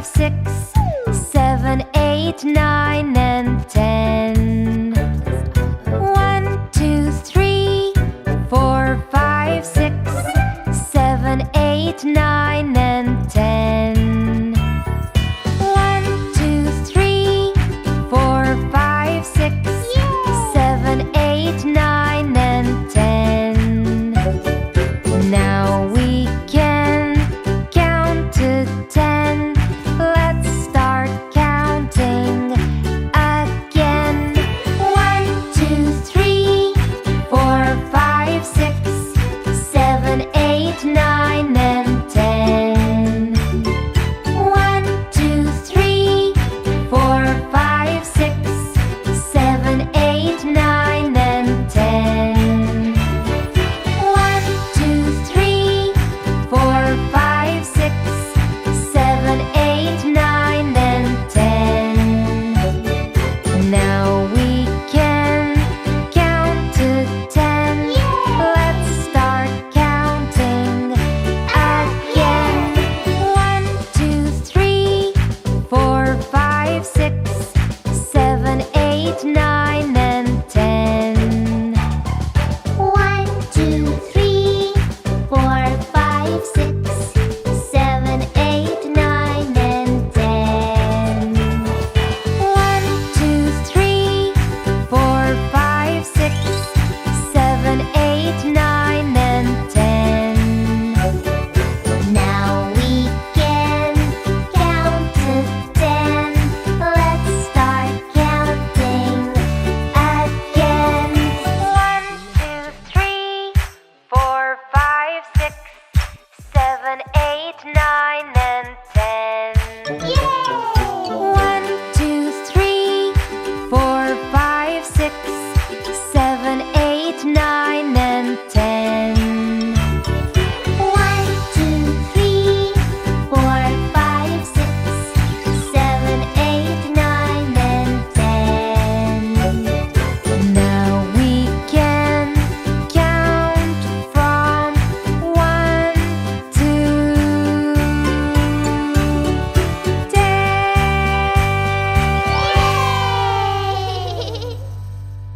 5, 6, 7, 8, 9, and 10. 1, 2, 3, 4, 5, 6, 7, 8, 9, and 10. 1, 2, 3, 4, 5, 6, 7, 8, 9, and 10. Now we can count to 10. Let's start counting again. 1, 2, 3, 4, 5, 6, 7, 8, 9, and 10. 1, 2, 3, 4, 5, 6, 7, 8, 9, and 10. 1, 2, 3, 4, 5, 6, 7, 8, 9, and 10. Now we can count to 10. Let's start counting again. 1, 2, 3, 4, 5, 6, 7, 8, 9, and 10. 1, 2, 3, 4, 5, 6, 7, 8, 9, and 10. 1, 2, 3, 4, 5, 6, 7, 8, 9, and 10. Now we can count to 10. Let's start counting again. 1, 2, 3, 4, 5, 6, 7, 8, 9.